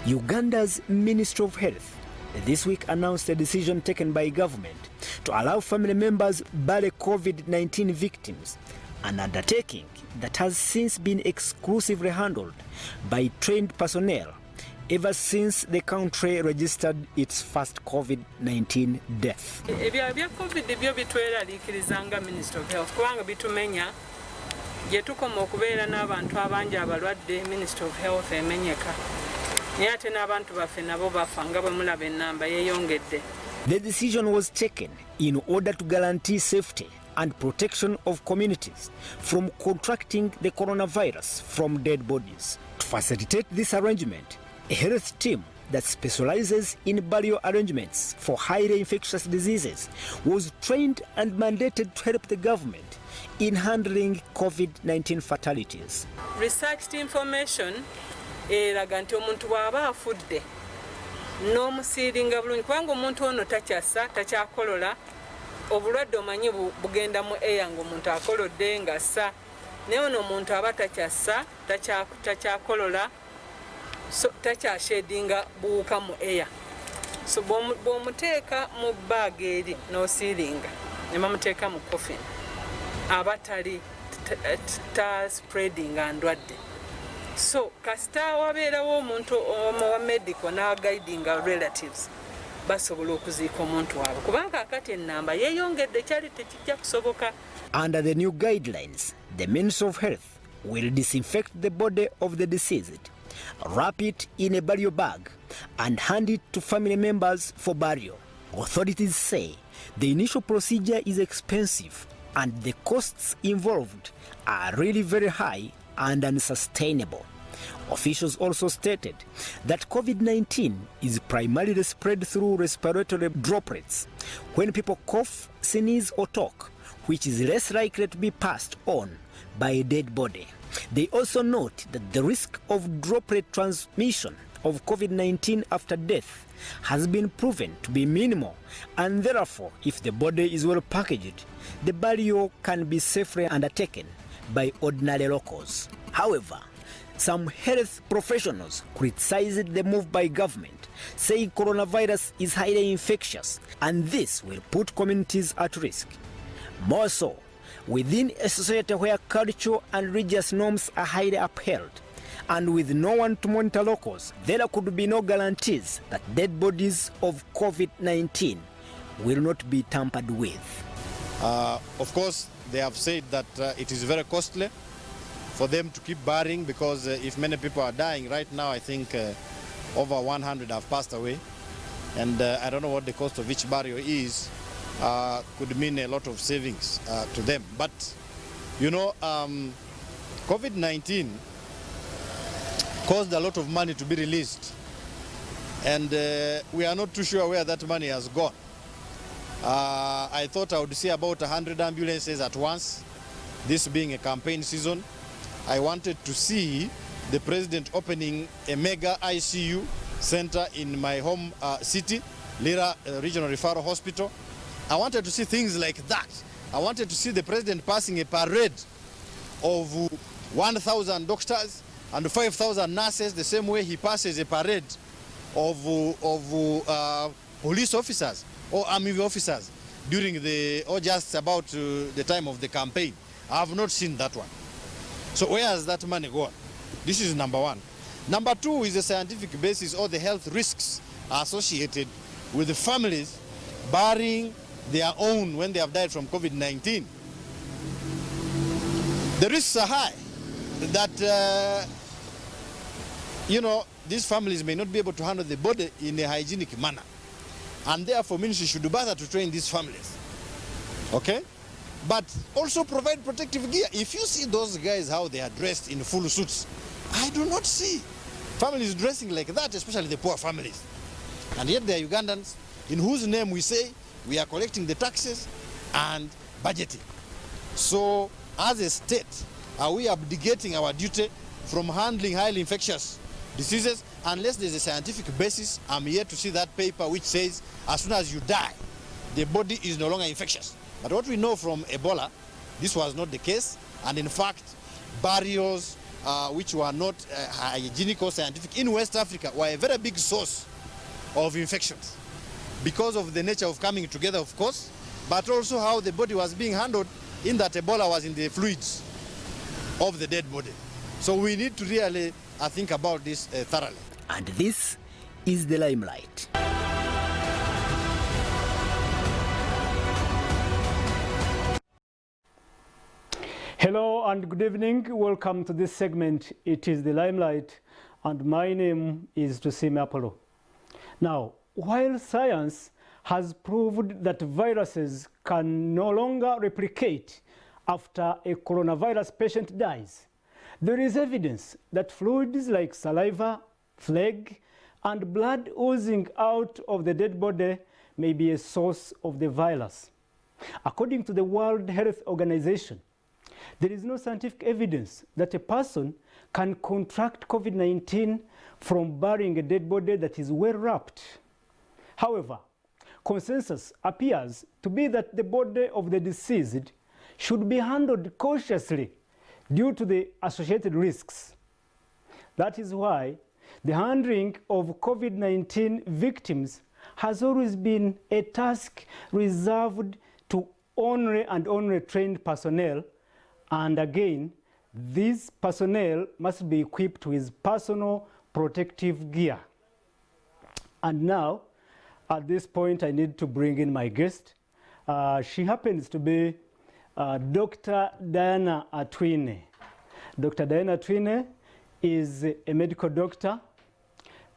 Uganda's Ministry of Health this week announced a decision taken by government to allow family members bury COVID-19 victims, an undertaking that has since been exclusively handled by trained personnel ever since the country registered its first COVID-19 death. Ebya COVID byo bitweralikiriza Ministry of Health kubanga bitumenya gye tukoma okubeera n'abantu abangi abalwadde Ministry of Health emenyeka. The decision was taken in order to guarantee safety and protection of communities from contracting the coronavirus from dead bodies. To facilitate this arrangement, a health team that specializes in burial arrangements for highly infectious diseases was trained and mandated to help the government in handling COVID-19 fatalities. Researched information eraga nti omuntu bw'aba afudde n'omusiiringa bulungi kubanga omuntu ono takyakolola obulwadde omanyi bugenda mu eya ng'omuntu akolodde ng'assa naye ono omuntu aba takyakolola takyashedinga buwuka mu eya so bw'omuteeka mu baaga eri n'osiiringa ne bamuteeka mu coffin aba ta spreadinga ndwadde. So, kasita wabeerawo omuntu wa medical na guiding relatives basobola okuziika omuntu waabwe kubanga akati ennamba yeeyongedde kyali tekijja kusoboka. Under the new guidelines, the Ministry of Health will disinfect the body of the deceased, wrap it in a burial bag, and hand it to family members for burial. Authorities say the initial procedure is expensive and the costs involved are really very high and unsustainable. Officials also stated that COVID-19 is primarily spread through respiratory droplets when people cough, sneeze, or talk, which is less likely to be passed on by a dead body. They also note that the risk of droplet transmission of COVID-19 after death has been proven to be minimal, and therefore, if the body is well packaged, the burial can be safely undertaken by ordinary locals. However, some health professionals criticized the move by government, saying coronavirus is highly infectious and this will put communities at risk. More so, within a society where cultural and religious norms are highly upheld, and with no one to monitor locals, there could be no guarantees that dead bodies of COVID-19 will not be tampered with. Of course, they have said that it is very costly for them to keep burying because if many people are dying right now, I think over 100 have passed away, and I don't know what the cost of each burial is. Could mean a lot of savings to them. But you know, COVID-19 caused a lot of money to be released, and we are not too sure where that money has gone. I thought I would see about 100 ambulances at once, this being a campaign season. I wanted to see the president opening a mega ICU center in my home city, Lira Regional Referral Hospital. I wanted to see things like that. I wanted to see the president passing a parade of 1,000 doctors and 5,000 nurses, the same way he passes a parade of police officers or army officers during the, or just about the time of the campaign. I have not seen that one. So where has that money gone? This is number one. Number two is the scientific basis or the health risks associated with the families burying their own when they have died from COVID-19. The risks are high that, you know, these families may not be able to handle the body in a hygienic manner. And therefore, ministry should do better to train these families. Okay? But also provide protective gear. If you see those guys, how they are dressed in full suits, I do not see families dressing like that, especially the poor families. And yet they are Ugandans in whose name we say we are collecting the taxes and budgeting. So as a state, are we abdicating our duty from handling highly infectious diseases? Unless there's a scientific basis, I'm yet to see that paper which says as soon as you die, the body is no longer infectious. But what we know from Ebola, this was not the case. And in fact, burials which were not hygienic or scientific in West Africa were a very big source of infections because of the nature of coming together, of course, but also how the body was being handled, in that Ebola was in the fluids of the dead body. So we need to really think about this thoroughly. And this is the Limelight. Hello and good evening. Welcome to this segment. It is the Limelight, and my name is Tusime Apollo. Now, while science has proved that viruses can no longer replicate after a coronavirus patient dies, there is evidence that fluids like saliva, phlegm, and blood oozing out of the dead body may be a source of the virus. According to the World Health Organization, there is no scientific evidence that a person can contract COVID-19 from burying a dead body that is well wrapped. However, consensus appears to be that the body of the deceased should be handled cautiously due to the associated risks. That is why the handling of COVID-19 victims has always been a task reserved to only trained personnel. And again, these personnel must be equipped with personal protective gear. And now, at this point, I need to bring in my guest. She happens to be Dr. Dana Trine. Dr. Dana Trine is a medical doctor,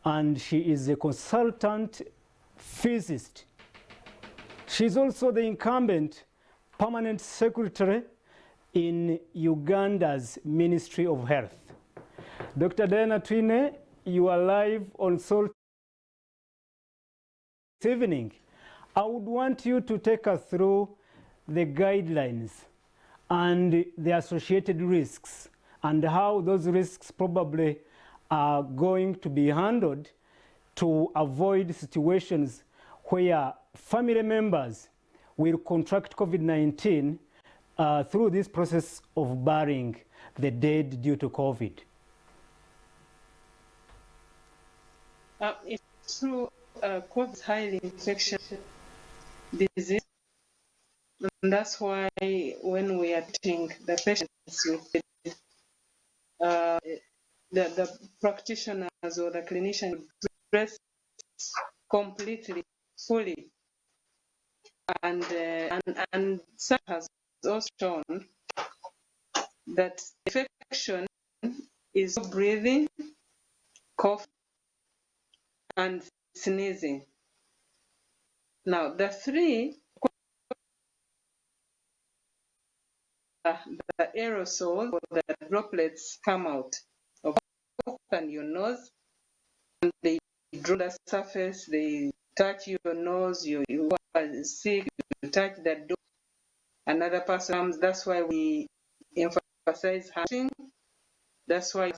and she is a consultant physicist. She's also the incumbent permanent secretary in Uganda's Ministry of Health. Dr. Dana Trine, you are live on Salt this evening. I would want you to take us through the guidelines and the associated risks and how those risks probably are going to be handled to avoid situations where family members will contract COVID-19 through this process of burying the dead due to COVID. It's true, COVID is highly infectious disease, and that's why when we are treating the patients with the practitioners or the clinician dress completely, fully, and science has also shown that infection is breathing, cough, and sneezing. Now, the three, the aerosol or the droplets come out of your mouth and your nose, and they draw the surface, they touch your nose, you are sick, you touch the door, another person comes. That's why we emphasize hygiene. That's why we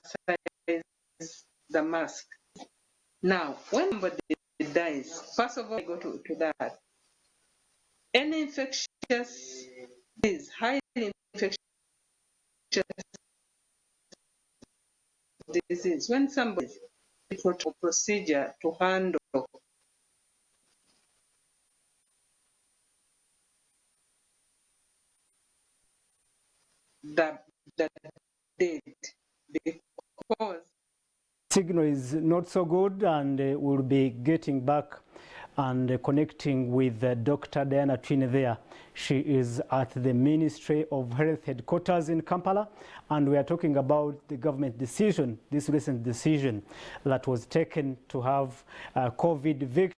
emphasize the mask. Now, when somebody dies, first of all, I go to that. Any infectious disease, highly infectious disease, when somebody has a procedure to handle the dead, because Signal is not so good, and we'll be getting back and connecting with Dr. Dana Trine there. She is at the Ministry of Health headquarters in Kampala, and we are talking about the government decision, this recent decision that was taken to have COVID victims,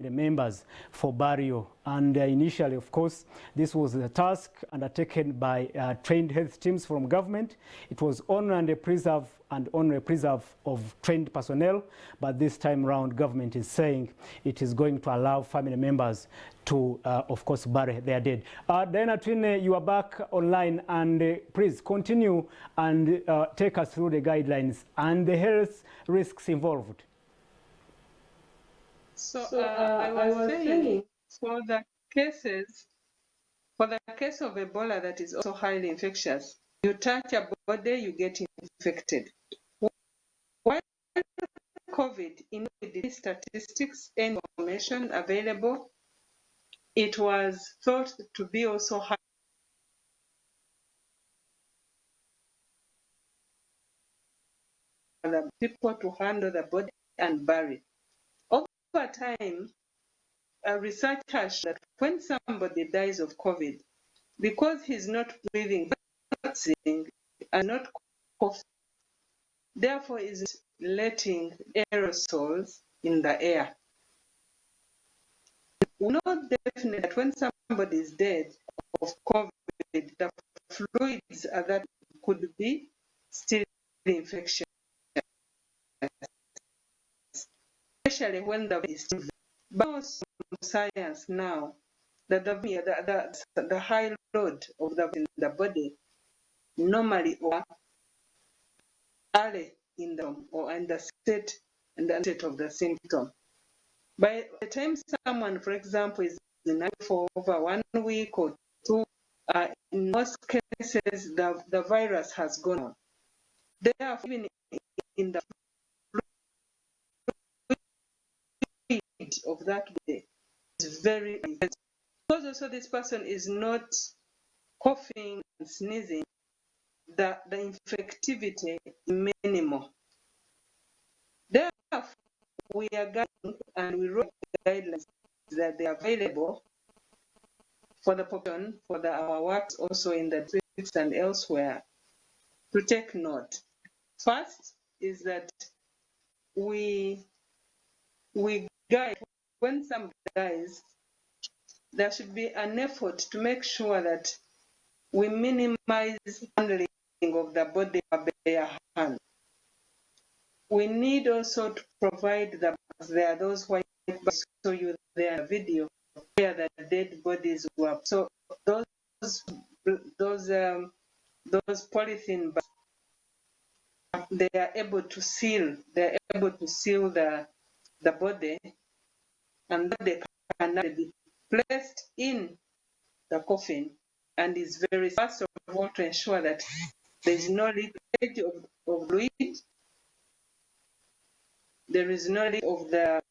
the members for burial. And initially, of course, this was a task undertaken by trained health teams from government. It was honor and preserve of trained personnel, but this time round government is saying it is going to allow family members to of course bury their dead. Dana Trine, you are back online, and please continue and take us through the guidelines and the health risks involved. So I was saying, for the case of Ebola that is also highly infectious, You touch a body, you get infected. While COVID, in the statistics and information available, it was thought to be also hard for the people to handle the body and bury. Over time, research has shown that when somebody dies of COVID, because he's not breathing, and not coughing, therefore is letting aerosols in the air. We know definitely that when somebody is dead of COVID, the fluids that could be still infection, especially when the body is still. But also science now that the high load of the body normally or early in the state of the symptom. By the time someone, for example, is in for over 1 week or 2, in most cases the virus has gone on. Therefore, even in the fluid of that day is very intense. Because also this person is not coughing and sneezing, the infectivity is minimal. Therefore, we are guiding and we wrote guidelines that they are available for the population, for our works also in the districts and elsewhere to take note. First is that we guide when somebody dies, there should be an effort to make sure that we minimize handling of the body by bare hand. We need also to provide there are those white bags, show you there in the video where the dead bodies were. So those polythene bags, they are able to seal. They're able to seal the body, and they can be placed in the coffin, and is very first of all to ensure that there is no leakage of fluid. There is no leak of the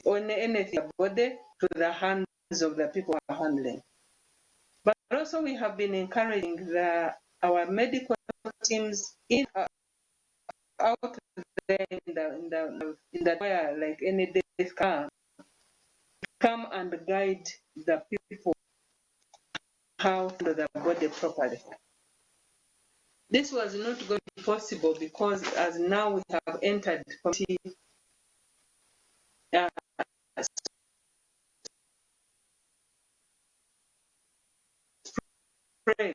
on anything body to the hands of the people who are handling. But also we have been encouraging our medical teams out there in the where like any day come and guide the people how to do the body properly. This was not going to be possible because as now we have entered community spread,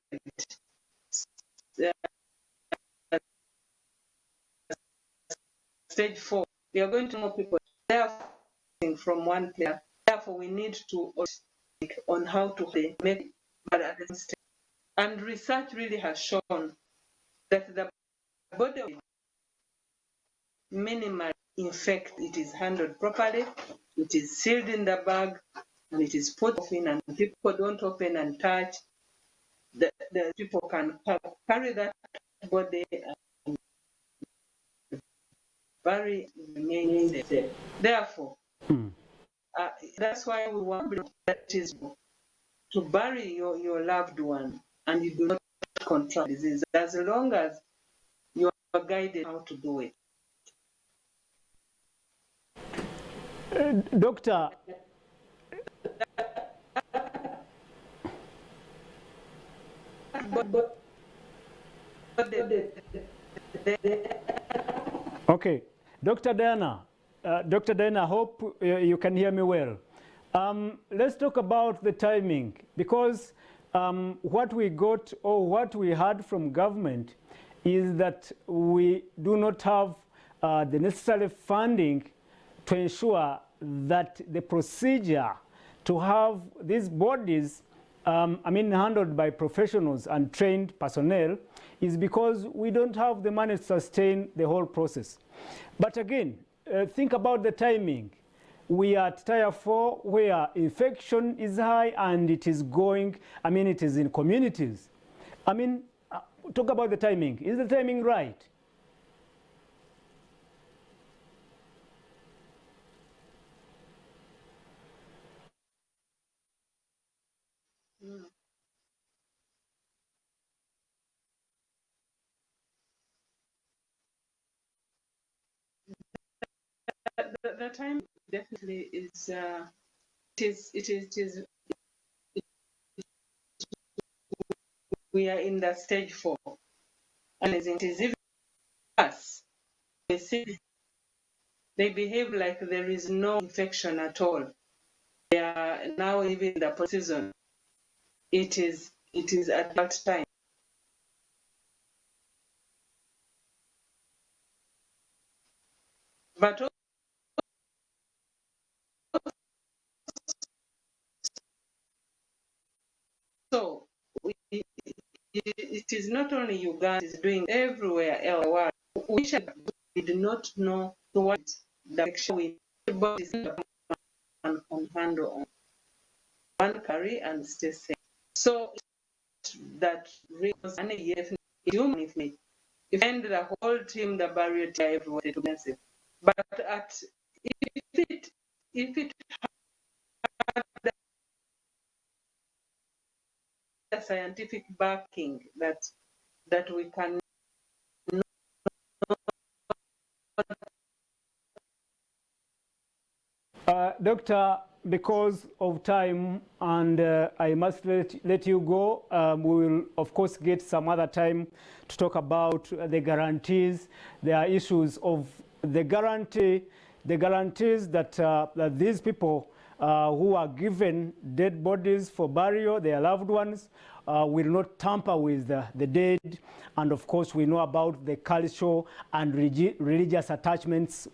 stage 4. We are going to know people from one player. Therefore, we need to think on how to make it, but at the same. And research really has shown that the body minimally infect, it is handled properly, it is sealed in the bag, and it is put in, and people don't open and touch. The people can carry that body and bury remaining there. Therefore, that's why we want that is to bury your loved one and you do not contract disease, as long as you are guided how to do it. Doctor, okay, Dr. Dana, I hope you can hear me well. Let's talk about the timing, because what we got or what we heard from government is that we do not have the necessary funding to ensure that the procedure to have these bodies handled by professionals and trained personnel is because we don't have the money to sustain the whole process. But again, think about the timing. We are at tier 4 where infection is high and it is going, it is in communities. talk about the timing. Is the timing right? The time definitely is, it is, we are in the stage 4. And it is even worse. They see, they behave like there is no infection at all. They are now even in the season. It is at that time. But also, it is not only Uganda, it is doing everywhere else. We do not know what the infection we can handle on. One carry and stay safe. So that reason if we find the whole team, the barrier everywhere to massive. But if it had the scientific backing that we can Doctor, because of time and I must let you go, we will of course get some other time to talk about the guarantees. There are issues of the guarantees that, that these people who are given dead bodies for burial, their loved ones, will not tamper with the dead. And of course, we know about the cultural and religious attachments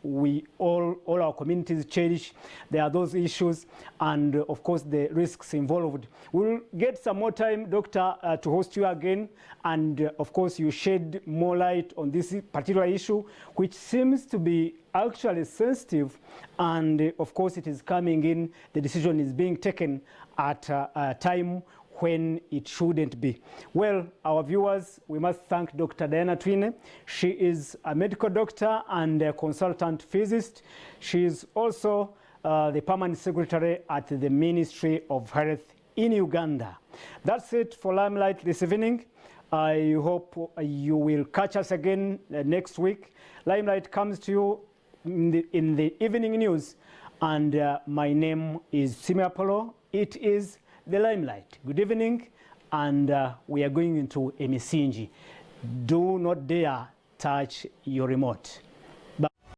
all our communities cherish. There are those issues and of course the risks involved. We'll get some more time, Doctor, to host you again. And of course, you shed more light on this particular issue, which seems to be actually sensitive. And of course, it is coming in, the decision is being taken at a time when it shouldn't be. Well, our viewers, we must thank Dr. Dana Trine. She is a medical doctor and a consultant physicist. She is also the permanent secretary at the Ministry of Health in Uganda. That's it for Limelight this evening. I hope you will catch us again next week. Limelight comes to you in the evening news, and my name is Simi Apollo. It is the Limelight. Good evening, and we are going into Emisinji. Do not dare touch your remote.